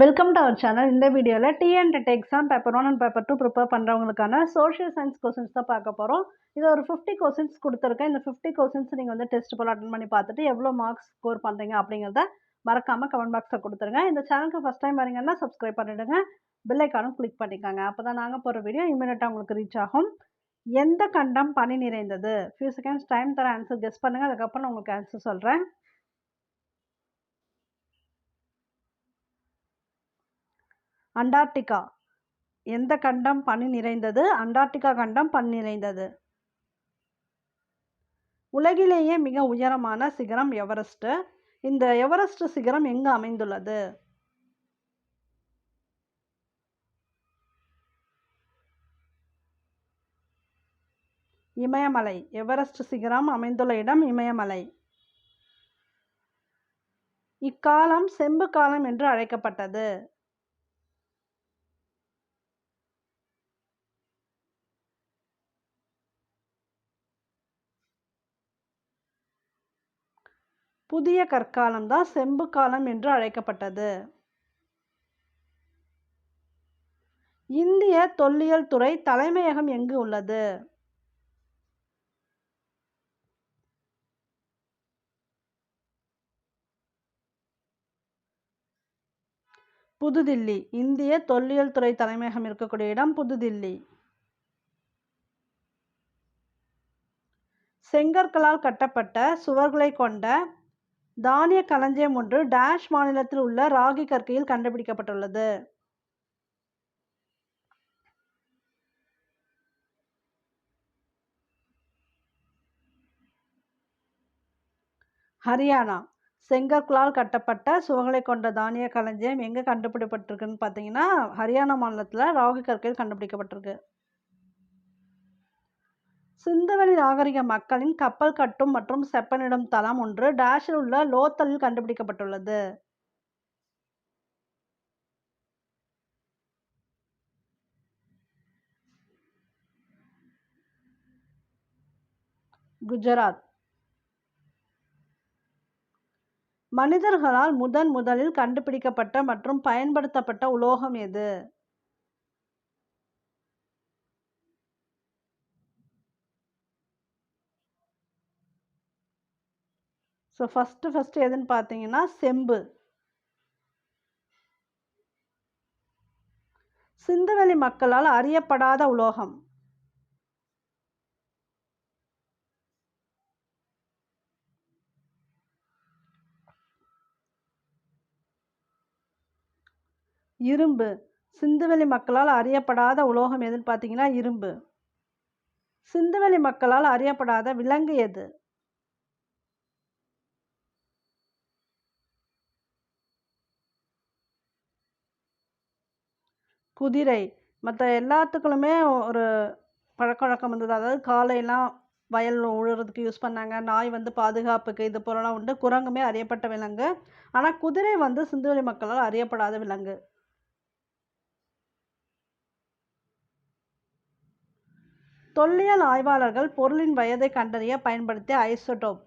Welcome to our channel. இந்த வீடியோவில் TNTET exam paper 1 and paper 2 prepare பண்ணுறவங்களுக்கான social science questions தான் பார்க்க போகிறோம். இது ஒரு 50 கொஸ்டின்ஸ் கொடுத்துருக்கேன். இந்த 50 கொஸ்டின்ஸ் நீங்கள் வந்து டெஸ்ட் போல் அட்டன் பண்ணி பார்த்துட்டு எவ்வளோ மார்க்ஸ் ஸ்கோர் பண்ணுறீங்க அப்படிங்கிறத மறக்காமல் கமெண்ட் பாக்ஸில் கொடுத்துருங்க. இந்த சேனலுக்கு ஃபஸ்ட் டைம் வரீங்கன்னா சப்ஸ்கிரைப் பண்ணிவிடுங்க, பெல் ஐக்கானும் கிளிக் பண்ணிக்கோங்க. அப்போ தான் நாங்கள் போகிற வீடியோ இமீடியட்டாக உங்களுக்கு ரீச் ஆகும். எந்த கண்டம் பனி நிறைந்தது? ஃபியூ செகண்ட்ஸ் டைம் தர ஆன்சர் கெஸ் பண்ணுங்கள். அதுக்கப்புறம் நான் உங்களுக்கு ஆன்சர் சொல்கிறேன். அண்டார்டிகா. எந்த கண்டம் பனி நிறைந்தது? அண்டார்டிகா கண்டம் பனி நிறைந்தது. உலகிலேயே மிக உயரமான சிகரம் எவரெஸ்ட். இந்த எவரெஸ்ட் சிகரம் எங்கு அமைந்துள்ளது? இமயமலை. எவரெஸ்ட் சிகரம் அமைந்துள்ள இடம் இமயமலை. இக்காலம் செம்பு காலம் என்று அழைக்கப்பட்டது. புதிய கற்காலம் தான் செம்பு காலம் என்று அழைக்கப்பட்டது. இந்திய தொல்லியல் துறை தலைமையகம் எங்கு உள்ளது? புதுதில்லி. இந்திய தொல்லியல் துறை தலைமையகம் இருக்கக்கூடிய இடம் புதுதில்லி. செங்கற்களால் கட்டப்பட்ட சுவர்களை கொண்ட தானிய களஞ்சியம் ஒன்று டேஷ் மாநிலத்தில் உள்ள ராகி கற்கையில் கண்டுபிடிக்கப்பட்டுள்ளது. ஹரியானா. செங்கற்களால் கட்டப்பட்ட சுவர்களை கொண்ட தானிய களஞ்சியம் எங்கே கண்டுபிடிக்கப்பட்டிருக்குன்னு பார்த்தீங்கன்னா ஹரியானா மாநிலத்தில் ராகி கற்கையில் கண்டுபிடிக்கப்பட்டிருக்கு. சிந்துவெளி நாகரிக மக்களின் கப்பல் கட்டும் மற்றும் செப்பனிடும் தளம் ஒன்று டேஷில் உள்ள லோத்தலில் கண்டுபிடிக்கப்பட்டுள்ளது. குஜராத். மனிதர்களால் முதலில் கண்டுபிடிக்கப்பட்ட மற்றும் பயன்படுத்தப்பட்ட உலோகம் எது? ஸோ ஃபஸ்ட்டு எதுன்னு பார்த்தீங்கன்னா செம்பு. சிந்துவெளி மக்களால் அறியப்படாத உலோகம். இரும்பு. சிந்துவெளி மக்களால் அறியப்படாத உலோகம் எதுன்னு பார்த்தீங்கன்னா இரும்பு. சிந்துவெளி மக்களால் அறியப்படாத விலங்கு எது? குதிரை. மற்ற எல்லாத்துக்குள்ளுமே ஒரு பழக்கவழக்கம் இருந்தது. அதாவது காலையெல்லாம் வயல் உழுறதுக்கு யூஸ் பண்ணாங்க. நாய் வந்து பாதுகாப்புக்கு, இது போலலாம் உண்டு. குரங்குமே அறியப்பட்ட விலங்கு. ஆனால் குதிரை வந்து சிந்துவெளி மக்களால் அறியப்படாத விலங்கு. தொல்லியல் ஆய்வாளர்கள் பொருளின் வயதை கண்டறிய பயன்படுத்திய ஐசோடோப்.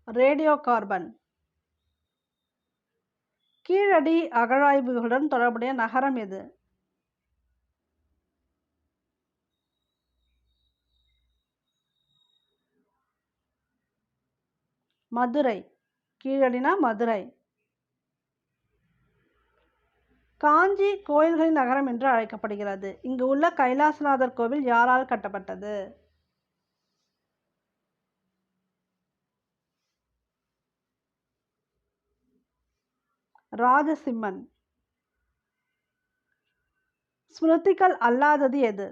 Radio carbon. கீழடி அகழாய்வுகளுடன் தொடர்புடைய நகரம் எது? மதுரை. கீழடினா மதுரை. காஞ்சி கோயில்களின் நகரம் என்று அழைக்கப்படுகிறது. இங்கு உள்ள கைலாசநாதர் கோவில் யாரால் கட்டப்பட்டது? ராஜசிம்மன். ஸ்மிருதிகள் அல்லாதது எது?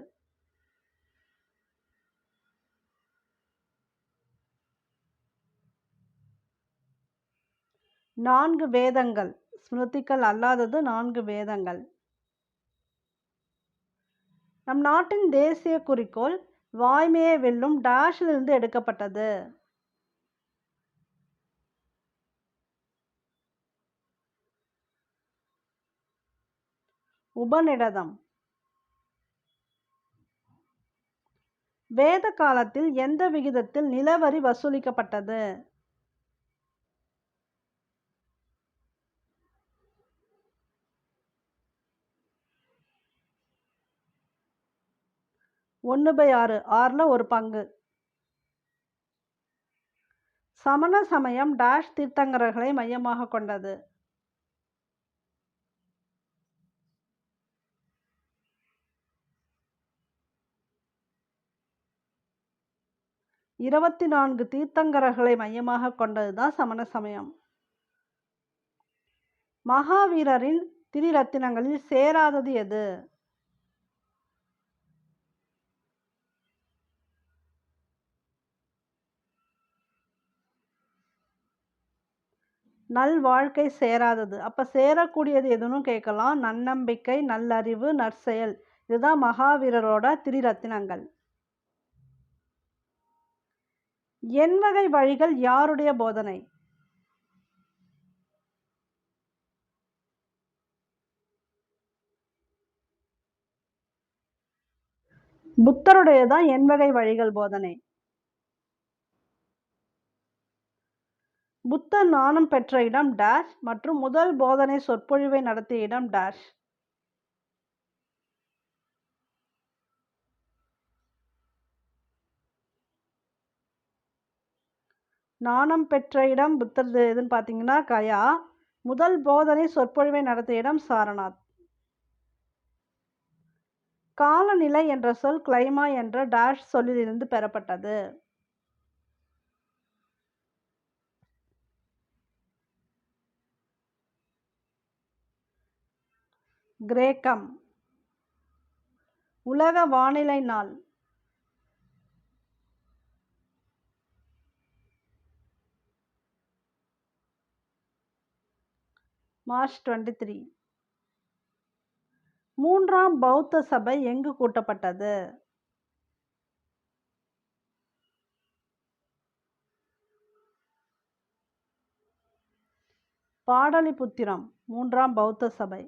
நான்கு வேதங்கள். ஸ்மிருதிகள் அல்லாதது 4 வேதங்கள். நம் நாட்டின் தேசிய குறிக்கோள் வாய்மையை வெல்லும் டேஷிலிருந்து எடுக்கப்பட்டது. உபநிடதம். வேத காலத்தில் எந்த விகிதத்தில் நிலவரி வசூலிக்கப்பட்டது? 1/6. 6ல் ஒரு பங்கு. சமண சமயம் டேஷ் தீர்த்தங்கரர்களை மையமாக கொண்டது. இருபத்தி 4 தீர்த்தங்கரர்களை மையமாக கொண்டதுதான் சமண சமயம். மகாவீரரின் திரிரத்தினங்களில் சேராதது எது? நல் வாழ்க்கை சேராதது. அப்ப சேரக்கூடியது எதுன்னு கேட்கலாம். நன்னம்பிக்கை, நல்லறிவு, நற்செயல். இதுதான் மகாவீரரோட திரிரத்தினங்கள். எண்வகை வழிகள் யாருடைய போதனை? புத்தருடையதான் எண்வகை வழிகள் போதனை. புத்தர் ஞானம் பெற்ற இடம் டேஷ் மற்றும் முதல் போதனை சொற்பொழிவை நடத்திய இடம் டேஷ். ஞானம் பெற்ற இடம் புத்தர் எதுன்னு பார்த்தீங்கன்னா கயா. முதல் போதனை சொற்பொழிவை நடத்திய இடம் சாரநாத். காலநிலை என்ற சொல் கிளைமா என்ற டேஷ் சொல்லிலிருந்து பெறப்பட்டது. கிரேக்கம். உலக வானிலை நாள் மார்ச் 23. மூன்றாம் பௌத்த சபை எங்கு கூட்டப்பட்டது? பாடலிபுத்திரம். மூன்றாம் பௌத்த சபை.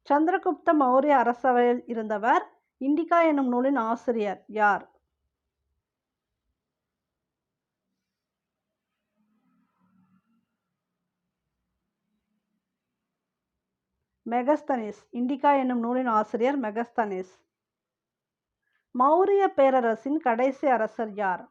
சந்திரகுப்த மௌரிய அரசவையில் இருந்தவர். இண்டிகா என்னும் நூலின் ஆசிரியர் யார்? மெகஸ்தனிஸ். இண்டிகா என்னும் நூலின் ஆசிரியர் மெகஸ்தனிஸ். மௌரிய பேரரசின் கடைசி அரசர் யார்?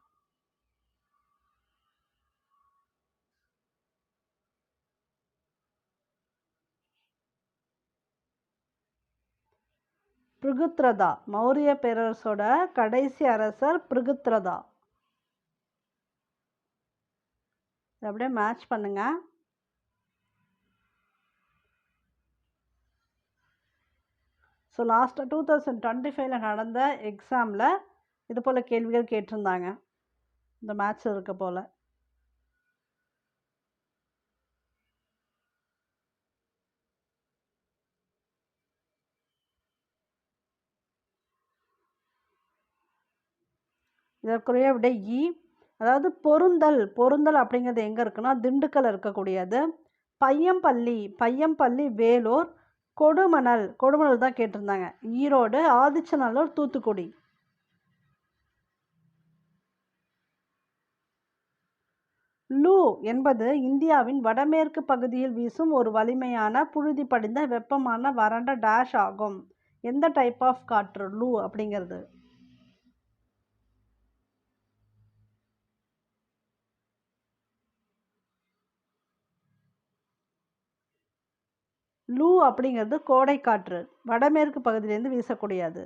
பிருகுத்ரதா. மௌரிய பேரரசோட கடைசி அரசர் பிருகுத்ரதா. அப்படியே மேட்ச் பண்ணுங்க. ஸோ லாஸ்ட்டாக 2025 நடந்த எக்ஸாமில் இது போல் கேள்விகள் கேட்டிருந்தாங்க. இந்த மேட்ச் இருக்க போல். இதற்குரிய விடை இ. அதாவது பொருந்தல் அப்படிங்கிறது எங்கே இருக்குன்னா திண்டுக்கல் இருக்கக்கூடியது. பையம்பள்ளி வேலூர். கொடுமணல் தான் கேட்டிருந்தாங்க. ஈரோடு. ஆதிச்சநல்லூர் தூத்துக்குடி. லூ என்பது இந்தியாவின் வடமேற்கு பகுதியில் வீசும் ஒரு வலிமையான புழுதி படிந்த வெப்பமான வறண்ட டேஷ் ஆகும். எந்த டைப் ஆஃப் காற்று லூ அப்படிங்கிறது? லூ அப்படிங்கிறது கோடை காற்று. வடமேற்கு பகுதியிலேருந்து வீசக்கூடியது.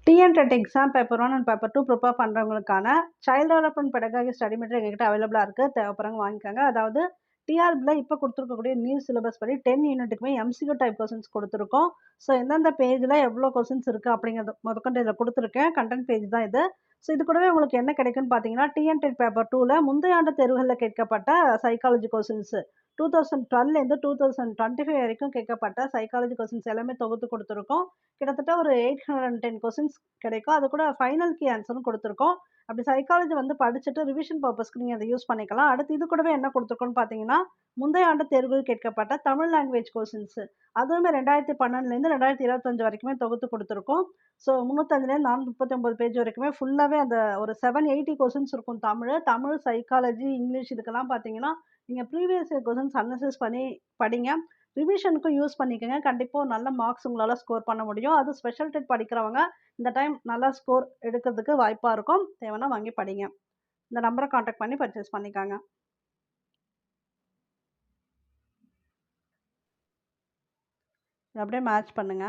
TNTET exam paper 1 and paper 2 prepare பண்ணுறவங்களுக்கான child development pedagogy study material எங்ககிட்ட அவைலபிளாக இருக்குது. தேவைப்படுறவங்க வாங்கிக்கோங்க. அதாவது டிஆர்பியில் இப்போ கொடுத்துருக்கக்கூடிய நியூ சிலபஸ் படி 10 யூனிட்டுக்குமே எம்சிக்யூ டைப் கொஸ்டின்ஸ் கொடுத்துருக்கோம். ஸோ எந்தெந்த பேஜில் எவ்வளோ கொஸ்டின்ஸ் இருக்குது அப்படிங்கிறது முதற்கொண்டு இதில் கொடுத்துருக்கேன். கண்டென்ட் பேஜ் தான் இது. ஸோ இது கூடவே உங்களுக்கு என்ன கிடைக்குன்னு பார்த்தீங்கன்னா டிஎன்டெட் பேப்பர் 2ல் முந்தைய ஆண்டு தேர்வுகளில் கேட்கப்பட்ட சைக்காலஜி கொஸ்டின்ஸு 2012லேருந்து 2025 வரைக்கும் கேட்கப்பட்ட சைக்காலஜி கொஸ்டின்ஸ் எல்லாமே தொகுத்து கொடுத்துருக்கோம். கிட்டத்தட்ட ஒரு 810 கொஸ்டின்ஸ் கிடைக்கும். அது கூட ஃபைனல் கீ ஆன்சரும் கொடுத்துருக்கோம். அப்படி சைக்காலஜி வந்து படிச்சுட்டு ரிவிஷன் பர்ப்பஸ்க்கு நீங்க அத யூஸ் பண்ணிக்கலாம். அடுத்து இது கூடவே என்ன குடுத்துருக்கோம்னு பார்த்தீங்கன்னா, முந்தைய ஆண்டு தேர்வில் கேட்கப்பட்ட தமிழ் லாங்குவேஜ் கொஸ்டின்ஸ். அதுவுமே 2012லேருந்து 2025 வரைக்குமே தொகுத்து குடுத்துருக்கோம். ஸோ 305லேருந்து 439 பேஜ் வரைக்குமே ஃபுல்லாவே அந்த ஒரு 780 கொஸ்டின்ஸ் இருக்கும் தமிழ். தமிழ், சைக்காலஜி, இங்கிலீஷ் இதுக்கெல்லாம் பார்த்தீங்கன்னா, நீங்க ப்ரீவியஸ் இயர் கொஸ்டின்ஸ் அனலைசிஸ் பண்ணி படிங்க. ரிவிஷனுக்கும் யூஸ் பண்ணிக்கங்க. கண்டிப்பா ஒரு நல்ல மார்க்ஸ் உங்களால ஸ்கோர் பண்ண முடியும். அதுவும் ஸ்பெஷல் டெட் படிக்கிறவங்க இந்த டைம் நல்லா ஸ்கோர் எடுக்கிறதுக்கு வாய்ப்பா இருக்கும். தேவைன்னா வாங்கி படிங்க. இந்த நம்பர கான்டாக்ட் பண்ணி பர்ச்சேஸ் பண்ணிக்கங்க. இத அப்படியே மேட்ச் பண்ணுங்க.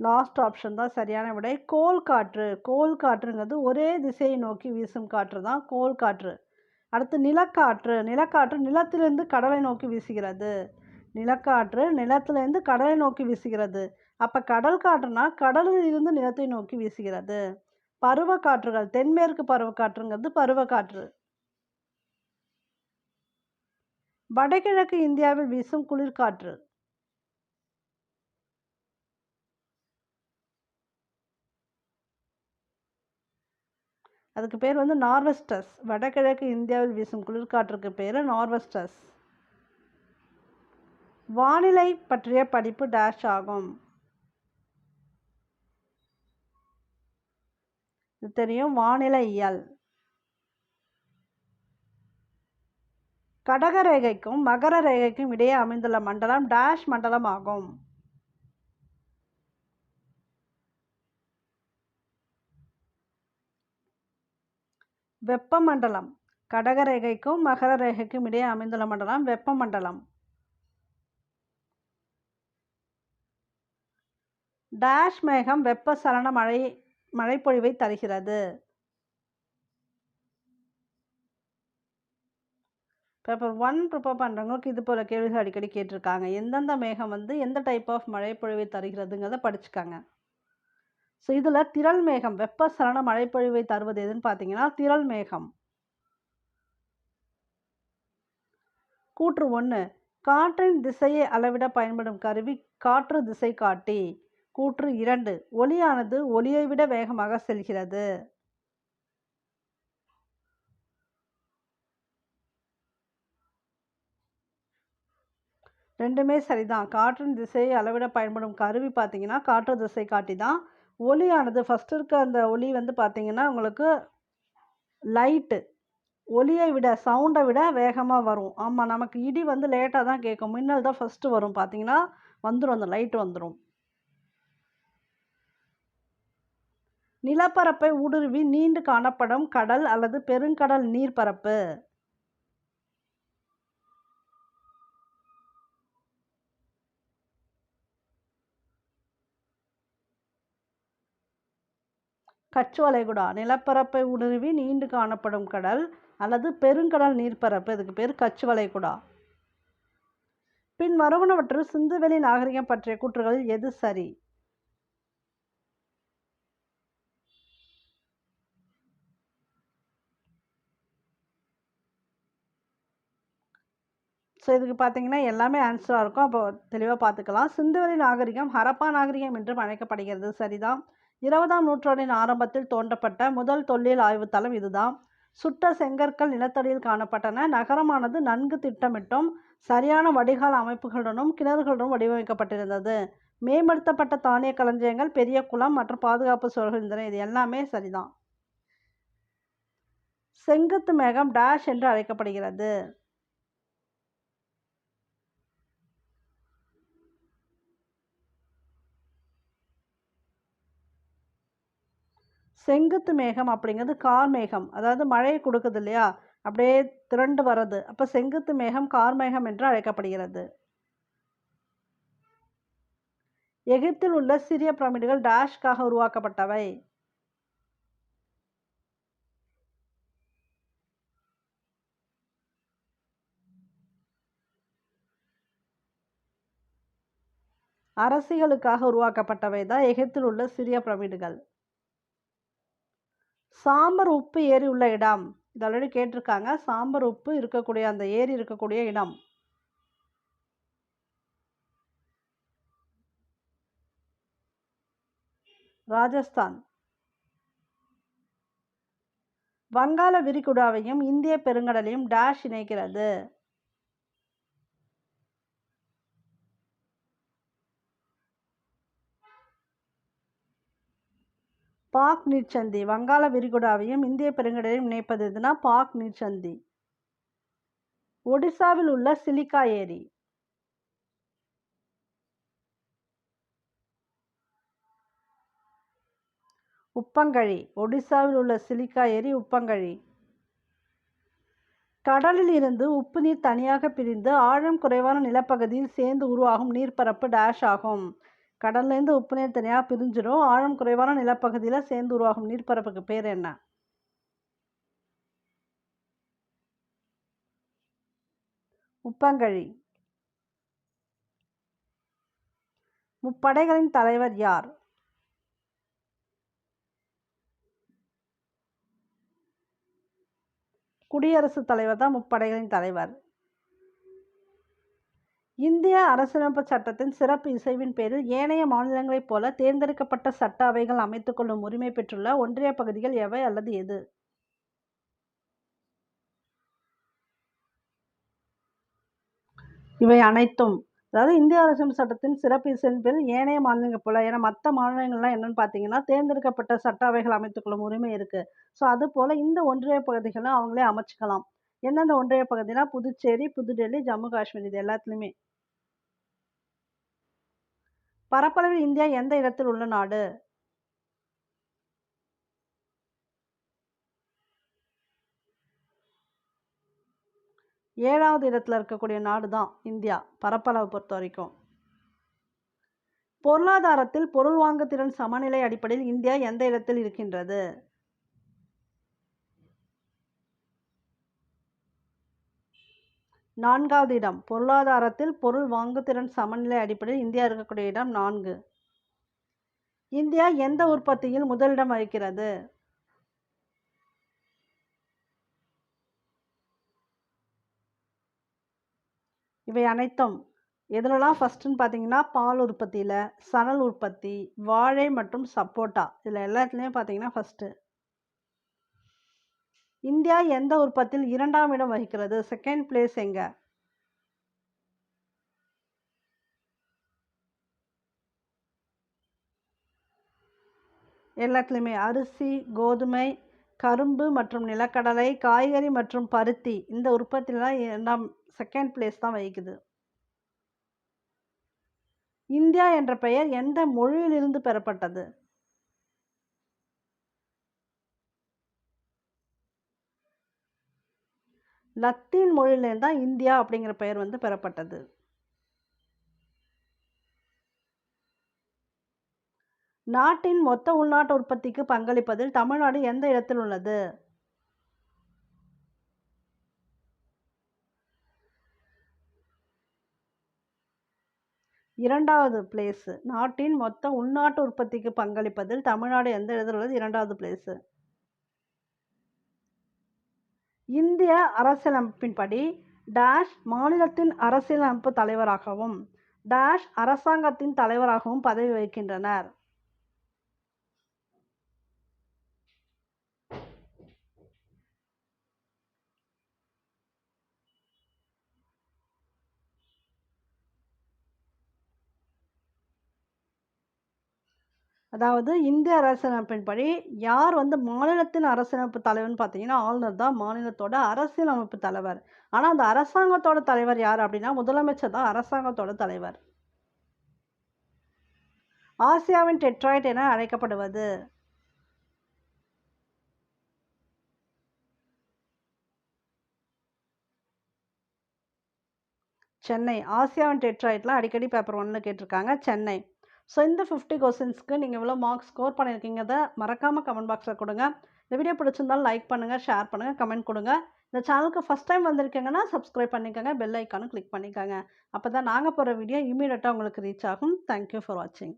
லாஸ்ட் ஆப்ஷன் தான் சரியான விடை. கோள் காற்று. கோள் காற்றுங்கிறது ஒரே திசையை நோக்கி வீசும் காற்று தான் கோள் காற்று. அடுத்து நிலக்காற்று. நிலக்காற்று நிலத்திலிருந்து கடலை நோக்கி வீசுகிறது. நிலக்காற்று நிலத்திலிருந்து கடலை நோக்கி வீசுகிறது. அப்ப கடல் காற்றுனா கடலில் இருந்து நிலத்தை நோக்கி வீசுகிறது. பருவக்காற்றுகள் தென்மேற்கு பருவக்காற்றுங்கிறது பருவக்காற்று. வடகிழக்கு இந்தியாவில் வீசும் குளிர்காற்று. அதுக்கு பேர் வந்து நார்வெஸ்டர்ஸ். வடகிழக்கு இந்தியாவில் வீசும் குளிர்காற்றுக்கு பேரு நார்வெஸ்டர்ஸ். வானிலை பற்றிய படிப்பு டேஷ் ஆகும். இது தெரியும், வானிலையியல். கடக ரேகைக்கும் மகர ரேகைக்கும் இடையே அமைந்துள்ள மண்டலம் டேஷ் மண்டலம் ஆகும். வெப்பமண்டலம். கடக ரேகைக்கும் மகர ரேகைக்கும் இடையே அமைந்துள்ள மண்டலம் வெப்பமண்டலம். டேஷ் மேகம் வெப்பசலன மழைப்பொழிவை தருகிறது. பேப்பர் 1 ப்ரிப்பேர் பண்ணுறவங்களுக்கு இது போல கேள்விகள் அடிக்கடி கேட்டிருக்காங்க. எந்தெந்த மேகம் வந்து எந்த டைப் ஆஃப் மழைப்பொழிவை தருகிறதுங்கிறத படிச்சுக்காங்க. ஸோ இதில் திரள் மேகம் வெப்பசலன மழைப்பொழிவை தருவது எதுன்னு பார்த்தீங்கன்னா திரள் மேகம். கூற்று 1. காற்றின் திசையை அளவிட பயன்படும் கருவி காற்று திசை காட்டி. கூற்று 2. ஒலியானது ஒலியை விட வேகமாக செல்கிறது. ரெண்டுமே சரிதான். காற்றின் திசையை அளவிட பயன்படும் கருவி பார்த்தீங்கன்னா காற்று திசை காட்டி தான். ஒலியானது ஃபர்ஸ்ட் இருக்க அந்த ஒலி வந்து பார்த்தீங்கன்னா உங்களுக்கு லைட்டு ஒலியை விட சவுண்டை விட வேகமாக வரும். ஆமாம், நமக்கு இடி வந்து லேட்டாக தான் கேட்கும். மின்னல் தான் ஃபஸ்ட்டு வரும். பார்த்தீங்கன்னா வந்துடும், அந்த லைட்டு வந்துடும். நிலப்பரப்பை ஊடுருவி நீண்டு காணப்படும் கடல் அல்லது பெருங்கடல் நீர்ப்பரப்பு. கட்ச் வளைகுடா. நிலப்பரப்பை ஊடுருவி நீண்டு காணப்படும் கடல் அல்லது பெருங்கடல் நீர்ப்பரப்பு. இதுக்கு பேர் கட்ச் வளைகுடா. பின் வருவனவற்றில் சிந்துவெளி நாகரிகம் பற்றிய கூற்றுகளில் எது சரி? ஸோ இதுக்கு பார்த்தீங்கன்னா எல்லாமே ஆன்சராக இருக்கும். அப்போ தெளிவாக பார்த்துக்கலாம். சிந்துவெளி நாகரிகம் ஹரப்பா நாகரிகம் என்றும் அழைக்கப்படுகிறது. சரிதான். 20ஆம் நூற்றாண்டின் ஆரம்பத்தில் தோன்றப்பட்ட முதல் தொல்லியல் ஆய்வு தளம் இதுதான். சுட்ட செங்கற்கள் நிலத்தடியில் காணப்பட்டன. நகரமானது நன்கு திட்டமிட்டும் சரியான வடிகால் அமைப்புகளுடனும் கிணறுகளுடன் வடிவமைக்கப்பட்டிருந்தது. மேம்படுத்தப்பட்ட தானிய களஞ்சியங்கள், பெரிய குளம் மற்றும் பாதுகாப்பு சுவர்கள் இருந்தன. இது எல்லாமே சரிதான். செங்குத்து மேகம் டேஷ் என்று அழைக்கப்படுகிறது. செங்குத்து மேகம் அப்படிங்கிறது கார் மேகம். அதாவது மழையை கொடுக்குது இல்லையா, அப்படியே திரண்டு வர்றது. அப்போ செங்குத்து மேகம் கார் மேகம் என்று அழைக்கப்படுகிறது. எகிப்தில் உள்ள சிறிய பிரமிடுகள் டேஷ்காக உருவாக்கப்பட்டவை. அரசிகளுக்காக உருவாக்கப்பட்டவை தான் எகிப்தில் உள்ள சிறிய பிரமிடுகள். சாம்பர் உப்பு ஏரி உள்ள இடம். இது ஆல்ரெடி கேட்டிருக்காங்க. சாம்பர் உப்பு இருக்கக்கூடிய அந்த ஏரி இருக்கக்கூடிய இடம். ராஜஸ்தான். வங்காள விரிகுடாவையும் இந்திய பெருங்கடலையும் டேஷ் இணைக்கிறது. பாக் நீர்ச்சந்தி. வங்காள விரிகுடாவையும் இந்திய பெருங்கடலையும் இணைப்பது எதுனா பாக் நீர்ச்சந்தி. ஒடிசாவில் உள்ள சிலிக்கா ஏரி. உப்பங்கழி. ஒடிசாவில் உள்ள சிலிக்கா ஏரி உப்பங்கழி. கடலில் இருந்து உப்பு நீர் தனியாக பிரிந்து ஆழம் குறைவான நிலப்பகுதியில் சேர்ந்து உருவாகும் நீர்ப்பரப்பு டேஷ் ஆகும். கடல்லேருந்து உப்பு நீர் தனியாக பிரிஞ்சிடும். ஆழம் குறைவான நிலப்பகுதியில் சேர்ந்து உருவாகும் நீர்ப்பரப்புக்கு பேர் என்ன? உப்பங்கழி. முப்படைகளின் தலைவர் யார்? குடியரசுத் தலைவர் தான் முப்படைகளின் தலைவர். இந்திய அரசியலமைப்பு சட்டத்தின் சிறப்பு இசைவின் பேரில் ஏனைய மாநிலங்களைப் போல தேர்ந்தெடுக்கப்பட்ட சட்ட அவைகள் அமைத்துக் கொள்ளும் உரிமை பெற்றுள்ள ஒன்றிய பகுதிகள் எவை அல்லது எது? இவை அனைத்தும். அதாவது இந்திய அரசியலமைப்பு சட்டத்தின் சிறப்பு இசைவின் பேரில் ஏனைய மாநிலங்கள் போல, ஏன்னா மற்ற மாநிலங்கள்லாம் என்னன்னு பார்த்தீங்கன்னா தேர்ந்தெடுக்கப்பட்ட சட்ட அவைகள் அமைத்துக் கொள்ளும் உரிமை இருக்கு. ஸோ அது போல இந்த ஒன்றிய பகுதிகளை அவங்களே அமைச்சுக்கலாம். எந்தெந்த ஒன்றிய பகுதினா புதுச்சேரி, புதுடெல்லி, ஜம்மு காஷ்மீர், இது எல்லாத்துலேயுமே. பரப்பளவில் இந்தியா எந்த இடத்தில் உள்ள நாடு? ஏழாவது இடத்துல இருக்கக்கூடிய நாடு தான் இந்தியா பரப்பளவை பொறுத்த வரைக்கும். பொருளாதாரத்தில் பொருள் வாங்குதிறன் சமநிலை அடிப்படையில் இந்தியா எந்த இடத்தில் இருக்கின்றது? நான்காவது இடம். பொருளாதாரத்தில் பொருள் வாங்குதிறன் சமநிலை அடிப்படையில் இந்தியா இருக்கக்கூடிய இடம் 4. இந்தியா எந்த உற்பத்தியில் முதலிடம் வகிக்கிறது? இவை அனைத்தும். எதுலலாம் ஃபர்ஸ்ட்னு பார்த்தீங்கன்னா பால் உற்பத்தியில், சணல் உற்பத்தி, வாழை மற்றும் சப்போட்டா, இதில் எல்லாத்துலேயும் பார்த்தீங்கன்னா ஃபஸ்ட்டு. இந்தியா எந்த உற்பத்தியில் 2ஆம் இடம் வகிக்கிறது? செகண்ட் பிளேஸ் எங்க? எல்லாத்துலேயுமே அரிசி, கோதுமை, கரும்பு மற்றும் நிலக்கடலை, காய்கறி மற்றும் பருத்தி, இந்த உற்பத்திலாம் செகண்ட் பிளேஸ் தான் வகிக்குது. இந்தியா என்ற பெயர் எந்த மொழியிலிருந்து பெறப்பட்டது? லத்தீன் மொழியிலிருந்து தான் இந்தியா அப்படிங்கிற பெயர் வந்து பெறப்பட்டது. நாட்டின் மொத்த உள்நாட்டு உற்பத்திக்கு பங்களிப்பதில் தமிழ்நாடு எந்த இடத்தில் உள்ளது? இரண்டாவது பிளேஸ். நாட்டின் மொத்த உள்நாட்டு உற்பத்திக்கு பங்களிப்பதில் தமிழ்நாடு எந்த இடத்தில் உள்ளது? 2வது பிளேஸ். இந்திய அரசியலமைப்பின்படி டேஷ் மாநிலத்தின் அரசியலமைப்பு தலைவராகவும் டேஷ் அரசாங்கத்தின் தலைவராகவும் பதவி வகிக்கின்றனர். அதாவது இந்திய அரசியலமைப்பின்படி யார் வந்து மாநிலத்தின் அரசியலமைப்பு தலைவர்னு பார்த்தீங்கன்னா ஆளுநர் தான் மாநிலத்தோட அரசியலமைப்பு தலைவர். ஆனால் அந்த அரசாங்கத்தோட தலைவர் யார் அப்படின்னா முதலமைச்சர் தான் அரசாங்கத்தோட தலைவர். ஆசியாவின் டெட்ராய்ட் என அழைக்கப்படுவது? சென்னை. ஆசியாவின் டெட்ராய்ட்லாம் அடிக்கடி பேப்பர் 1ல் கேட்டிருக்காங்க. சென்னை. ஸோ இந்த 50 கொஸ்டின்ஸ்க்கு நீங்கள் எவ்வளோ மார்க்ஸ் ஸ்கோர் பண்ணியிருக்கீங்கதை மறக்காமல் கமெண்ட் பாக்ஸில் கொடுங்க. இந்த வீடியோ பிடிச்சிருந்தாலும் லைக் பண்ணுங்கள், ஷேர் பண்ணுங்கள், கமெண்ட் கொடுங்க. இந்த சேனலுக்கு ஃபஸ்ட் டைம் வந்திருக்கீங்கன்னா சப்ஸ்கிரைப் பண்ணிக்கோங்க, பெல் ஐக்கானும் கிளிக் பண்ணிக்கோங்க. அப்போ தான் நாங்கள் போகிற வீடியோ இமீடியட்டாக உங்களுக்கு ரீச் ஆகும். தேங்க்யூ ஃபார் வாட்சிங்.